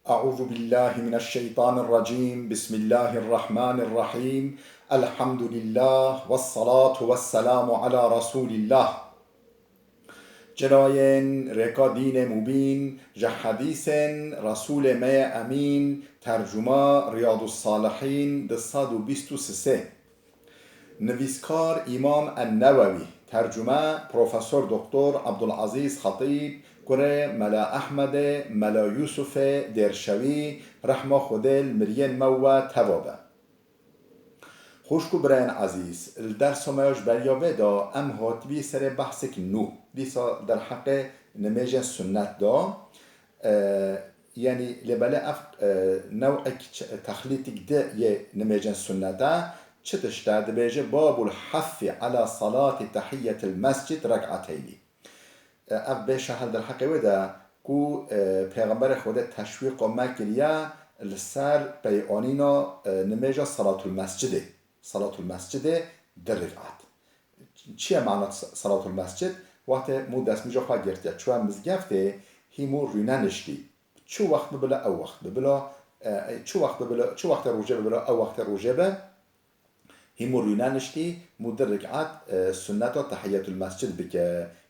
أعوذ بالله من الشيطان الرجيم بسم الله الرحمن الرحيم الحمد لله والصلاة والسلام على رسول الله جناين ركا دين مبين جحديث رسول ما أمين ترجمة رياض الصالحين دصاد بيستو سسه نویسکار امام النووی ترجمه پروفسور دکتر عبدالعزیز خطیب کره ملا احمد ملا یوسف درشوی رحمه خودل مرین مو توابه خوشکو برین عزیز الدرس ماش بریاوه دا ام هاتوی سر بحث نو دیسا در حق نماج سنت دا يعني لبلا نوع تخليتك ده نماج سنت دا چتشتا دبيجه باب الحث على صلاة تحية المسجد ركعتين اف بيشه هل در حقه ودا كو پیغمبر خود تشویق و مکریه لسر بیانینا نماجه صلاة المسجد در رکعت چیه معنی صلاة المسجد؟ وقت مو دست میجا خواه گرتیا چوه مزگفته هیمو رینه نشتی چو وقت ببلا او وقت ببلا چو وقت روجه ببلا او وقت روجه به هيمو رينانشتي مدر ركعات سنة تحية المسجد بك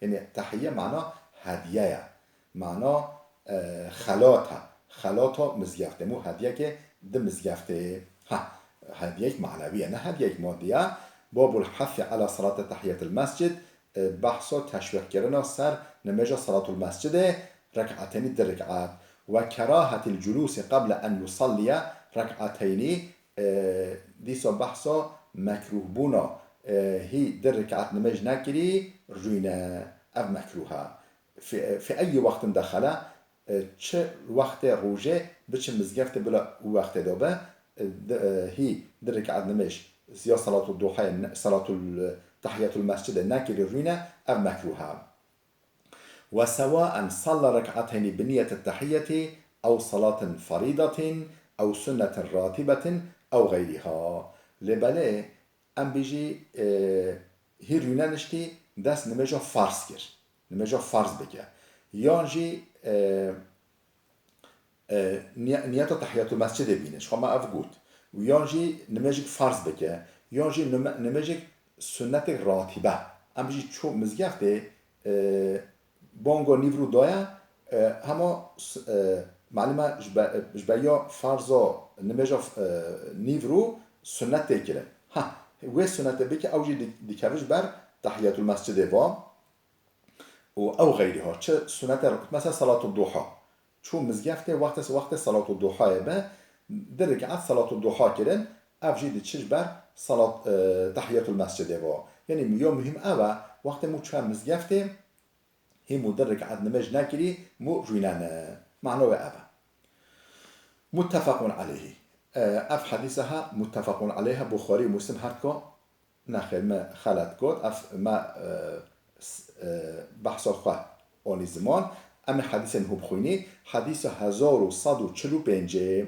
يعني تحية معناه هدية معناه خلاطة مزيافته مو هدية كي دم مزيافته هدية معنوية نه هدية مادية باب الحث على صلاة تحية المسجد بحث تشويق كرنا سر نماذج صلاة المسجد ركعتين در ركعات وكراهة الجلوس قبل أن يصلي ركعتين ديسو بحثا مكروه بونا هي در ركعت نماج نكري روينا او مكروها في اي وقت دخله چه وقت روجه بچه مزگفت بلا وقت دابه هي در ركعت نماج يا صلاة الضحى صلاة تحية المسجد نكري روينا او مكروها وسواء صلى ركعتين بنية التحية او صلاة فريضة او سنة راتبة او غيرها لبله ام بیجی هی روینه نشتی دست نماجا فرض کرد نماجا فرض بکه یانجی نیتا تحیات المسجد بینش خواهم اف گود و یانجی نماجک فرض بکه یانجی نماجک سنت راتبه ام بیجی چو مزگفته بانگا نیورو دایا هما معلومه جبایا فرضا نماجا نیورو سنت تکره و سنت بکه اوجی دیکروش بر تحیات المسجد و او غیرها چه سنت مثلا صلاة الضحى چون مزگفته وقت صلاة الضحى به در رکعت صلاة الضحى کردن اوجی دیچش بر صلاة تحیات المسجد و یعنی یا مهم اوه وقت مو چون مزگفته همو در رکعت نماج نکری مو روینن معنی اوه متفق عليه اف حديثها متفق عليها بخاري ومسلم هركو نخل ما خلت كود اف ما بحث خواه آنی زمان اما حديث هو بخويني حديث 1145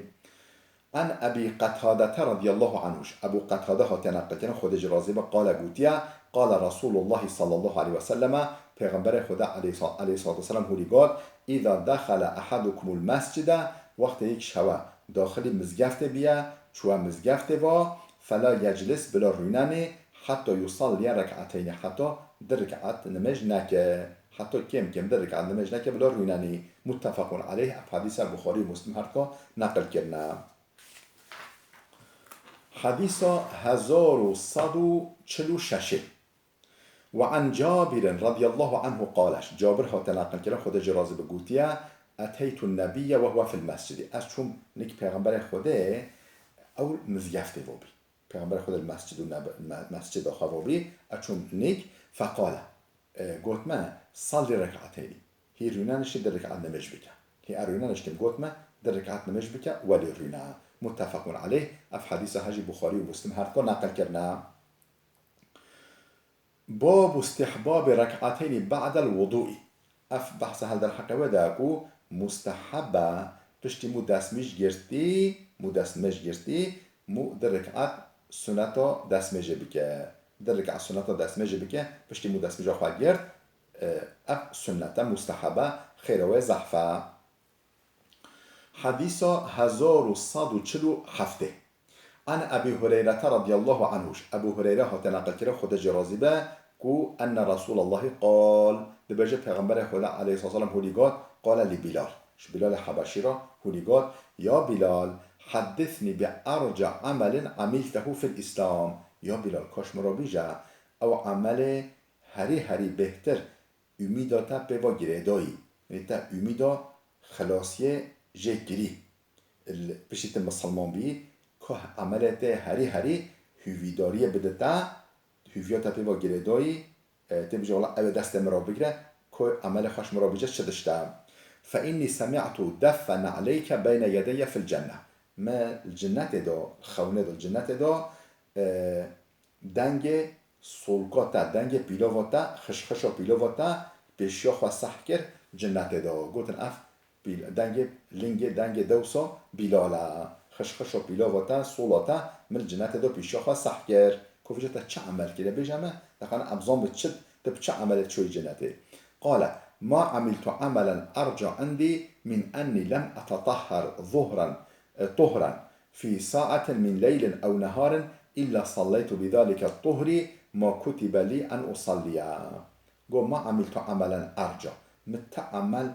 عن ابي قتادة رضي الله عنه ابو قتادة هاتنقلتنا خود راضي قال قوتيا قال رسول الله صلى الله عليه وسلم پیغمبر خدا علیه الصلاة والسلام هولی قال اذا دخل احدكم المسجد وقت یک شوه داخلی مزگفته بیا چوه مزگفته و فلا یجلس بلا روینانه حتی یصلی رکعتین حتی در رکعت نماج نکه حتی کم در رکعت نماج نکه بلا روینانه متفق علیه حدیث بخاری مسلم هرکا نقل کرنا حدیث 1146 وعن جابر رضي الله عنه قالش جابر ها تنقل کرد خود جرازه بگوتیه اتيت النبي وهو في المسجد از چون نیک پیغمبر خوده اول مزگفته وابی پیغمبر خود المسجد و مسجد خوابی از چون نیک فقال گوت من صلی رکعتینی هی رونانشتی در رکعت نمج بکن هی ارونانشتیم گوت من در رکعت نمج بکن ولی رونا متفق علیه اف حدیث حجی بخاری و مسلم هر که نقل کرنا باب استحباب ركعتين بعد الوضوء اف بحث هل در حقه وداكو مستحبه پشتی مو دستمیش گرتی مو در رکعت سنتا دستمیجه بکه در رکعت سنتا دستمیجه بکه پشتی مو دستمیجه خواه گرد اف سنتا مستحبه خیروه زحفه حديث 1147 عن أبي هريرة رضي الله عنه. أبو هريرة هتنقل كده خد جرازي با كو أن رسول الله قال دبجة پیغمبر خدا عليه الصلاة والسلام هو قال لبلال بلال حبشي را هو يا بلال حدثني بأرجع عمل عملته في الإسلام. يا بلال كاش مرا بيجا أو عمل هري بهتر امیداتا پیوا گریدایی یعنی تا امیدا خلاصیه جه گری بشیت مسلمان بی که عملت هری هویداری بده تا هویاتا پیوا گریدایی تبجه والله او دست مرا بگره که عمل خوش مرا بجه شدشتم فإني سمعت دفن عليك بين يدي في الجنة. ما الجنة دا خونه دا الجنة دا دنگ سولکاتا دنگ پیلواتا خشخشا پیلواتا پیشیا خواه صح کرد جنت دا گوتن اف دنگ دوسا بیلالا خشخشا پیلواتا سولاتا من جنت دا پیشیا خواه صح کرد کفجه تا چه عمل کرده بجمه دقیقا ابزان بچد تا چه عملت شوی جنته قال ما عملت عملا ارجع عندي من اني لم اتطهر طهرا في ساعة من ليل او نهار إلا صليت بذلك الطهر ما كتب لي أن أصلي. قو ما عملت عملا أرجع متعمل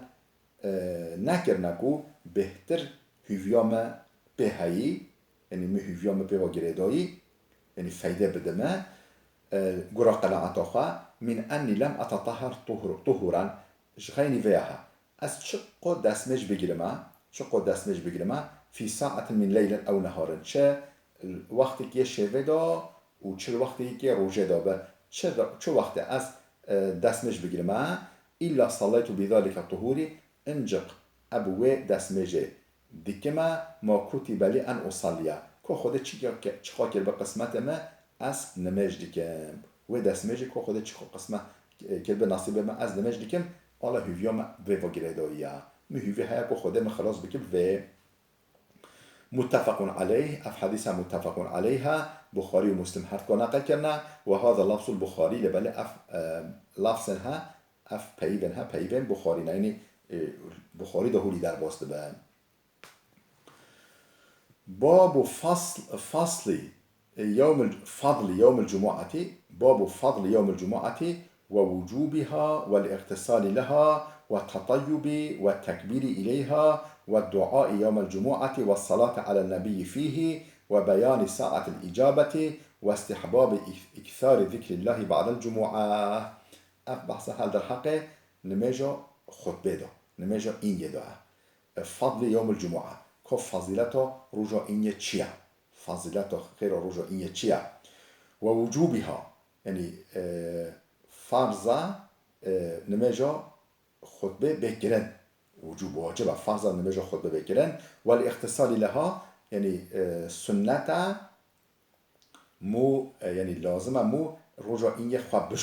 نكرنكو بهتر هفيام بهاي يعني مه هفيام بواجرداي يعني فايدة بدما قرا قناعة من أني لم أتطهر طهورا شغيني فيها أس شقو دسمج بجرما في ساعة من ليل أو نهار وقتی که شوه دا و چه وقتی که روژه دا به چه وقتی از دستمش بگیرم ایلا صلیت بذالک الطهوری انجق ابوه دستمجه دیکما ما کتب لی ان اصلیا که خود چی خاکر به قسمت ما از نمج دیکم و دستمجه که خود چی قسمت که به نصیب ما از نمج دیکم آلا هویا ما به وگیره داییه می هویا های که خود ما خلاص بکم و متفق عليه اف حديث متفق عليها بخاري ومسلم حد نقل كنا وهذا لفظ البخاري لبل اف لفظها اف پیون بخاري يعني بخاري ده هولي در باست به باب فضل يوم الجمعة باب فضل يوم الجمعة ووجوبها والاغتسال لها والتطيب والتكبير إليها والدعاء يوم الجمعة والصلاة على النبي فيه وبيان ساعة الإجابة واستحباب إكثار ذكر الله بعد الجمعة. بحث هذا الحق نمجا خطبه دا نمجا این یه فضل يوم الجمعة كف فضيلته رجا این چيا فضيلته خير رجا این چيا ووجوبها يعني فرضا نمجا خطبه بكرن وجوب واجب فرضا نمجا خطبه بكرن والاختصال لها يعني سنة مو يعني لازم مو رجا این خواب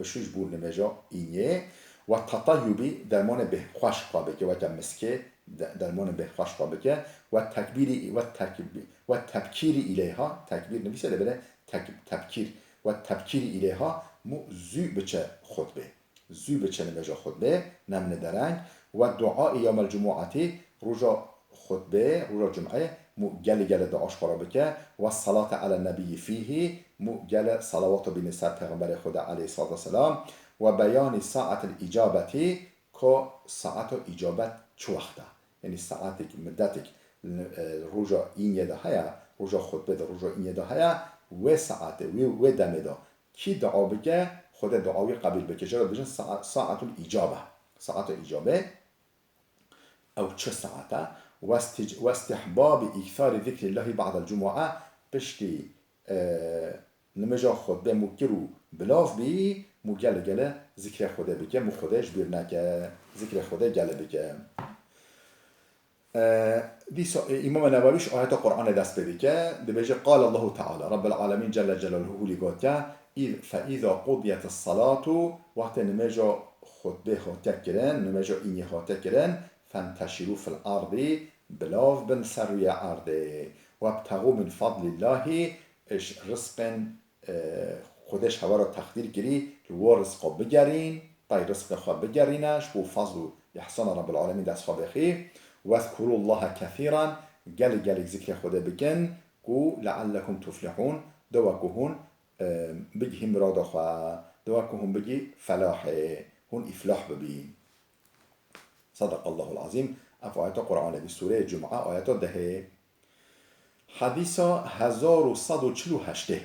بشوش بول نمجا اینه و تطیبی درمان به خوش خوابه که و جمسکه درمان به خوش خوابه که و تکبیری و تبکیری الیها تکبیر نمیشه بله تبکیر و تبکیری الیها مو زو بچه خطبه نمجا خطبه نمن درنگ و دعای یوم الجمعه رجا خطبه رجا جمعه مو گل دعاش خرابه که و صلاة علی النبی فیه مو گل صلوات بین سر پیغمبر خدا علیه الصلاة والسلام و بیان ساعت الاجابتی که ساعت اجابت چه وقته یعنی ساعتی که مدتی رجا این یه ده رجا خطبه ده رجا این یه ده و ساعت و دمه ده کی دعا بگه خود دعاوی قبیل بکه چرا بجن ساعت الاجابه او چه ساعته و استحباب اکثار ذکر الله بعد الجمعه بشتی نمجا خطبه مکرو بلاف بی مو گله ذکر خدا بکه مو خودش بیر نکه ذکر خدا گله بکه امام نوویش آیت قرآن دست بده که دبیجه قال الله تعالی رب العالمین جل جلاله لگوت که فاذا قضیت الصلاة وقت نمجا خطبه هاته کرن نمجا اینی هاته کرن فانتشروا في الارض بلاف بن سروی عرضه وابتغوا من فضل الله اش رزق خودش هوا را تقدیر کری که و رزق بگرین طای رزق خواه بگرینش و فضل و احسان رب العالمین دست خواه بخیر واذكروا الله كثيرا قال ذكر خدا بكن كو لعلكم تفلحون دواكوهن بجي هم مراد خوا دواكوهن بجي فلاح هون إفلاح ببين. صدق الله العظيم. اف آیت قرآن بسوره جمعه آیت ده. حديث 1148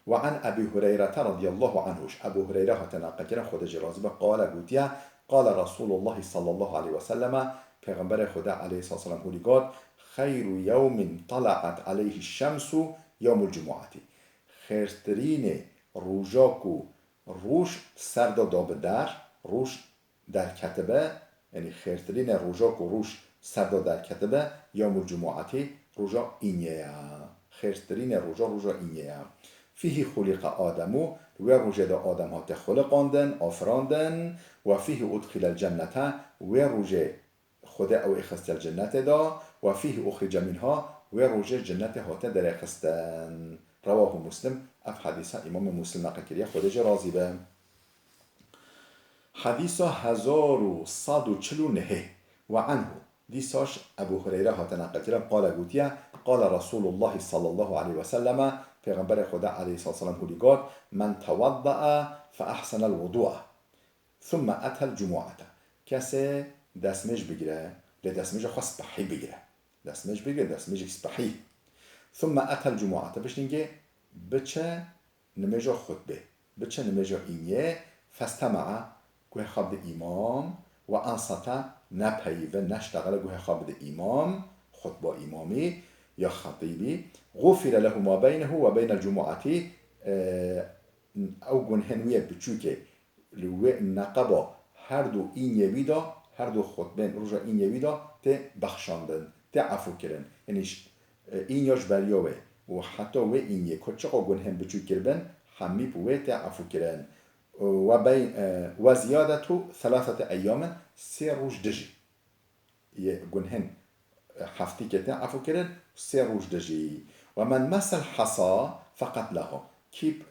وعن أبي هريرة رضي الله عنه. أبو هريرة هتناقل خود جرازبه قال قوتيا قال رسول الله صلى الله عليه وسلم پیغمبر خدا علیه الصلاة والسلام هولی گفت خیر یوم طلعت علیه الشمس یوم الجمعه. خیرترین روزاکو روش سرد داب در روش در کتبه، یعنی خیرترین روزاکو روش سرد در کتبه یوم الجمعه روزا اینیه. خیرترین روزا اینیه. فيه خلق آدمو و روزه دا آدم ها تخلقاندن آفراندن و فيه ادخل الجنة و روزه خدا او اخست الجنة دا و فيه اخرج منها و روزه جنت هاته در اخستن. رواه مسلم. اف حدیث امام مسلم نقل کریه خودش راضی به. حدیث 1149 و عنه دیساش ابو هریره هاته نقل کریه قال گوتیه قال رسول الله صلی الله علیه و سلم پیغمبر خدا علیه السلام هولی گفت من توضأ فاحسن الوضوء ثم اتى الجمعه. کسی دستمش بگیره لدستمش خاص بحی بگیره دستمش بحی ثم اتى الجمعه بشنگه بچه نمجا خطبه بچه نمجا اینیه فاستمع گوه خواب امام و انصت نپیوه نشتغل گوه خواب امام خطبه امامی یا خطیبی غفر له ما بینه و بین الجمعه او گنهنویه بچوکه لوه نقبا هر دو اینیه ویدا هر دو خطبه روژا اینیه ویدا ته بخشاندن ته عفو کرن. یعنی این یاش بریاوه و حتی و اینیه کچقا گنهن بچوک کربن همی بوه ته عفو کرن و زیادتو 3 ایام 3 روز دجی یه گنهن هفتی که ته عفو کرن 3 روز دجی. و من مثل حصا فقط لها کیب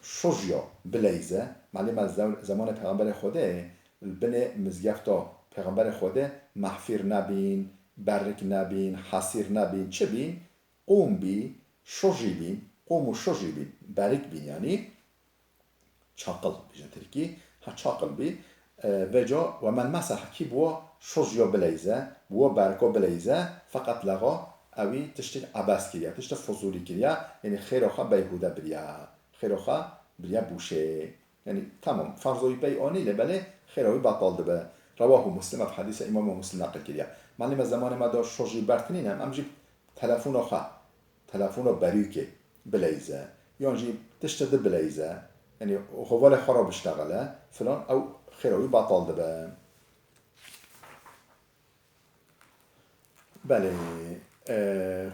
شجیا بلیزه معلوم از زمان پیغمبر خوده بن مزگفتا پیغمبر خوده محفیر نبین برک نبین حسیر نبین چه بین قوم بی شجی بین قوم و شجی بین برک بین یعنی چاقل بیشن ترکی ها چاقل بی و جا و من مثل کی بوا شجیا بلیزه بوا برکا بلیزه فقط لها اوی تشتین عباس کریا تشت فضولی کریا یعنی خیر آخا بیهوده بریا خیر آخا بریا بوشه یعنی تمام فرضوی بیانی لبله خیر آوی بطال دبه. رواه مسلم في حديث امام مسلم نقل کریا معلم از زمان ما داشت شجی برتنین هم امجی تلفون آخا تلفون بریوکه بلیزه یا جی تشتد بلیزه یعنی خوال خراب اشتغله فلان او خیر آوی بطال دبه. بله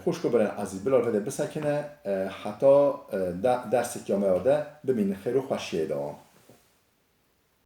خوش کو برن عزیز بلال بده بسکنه حتی درس کیامه آده ببین خیر و خوشیه دا.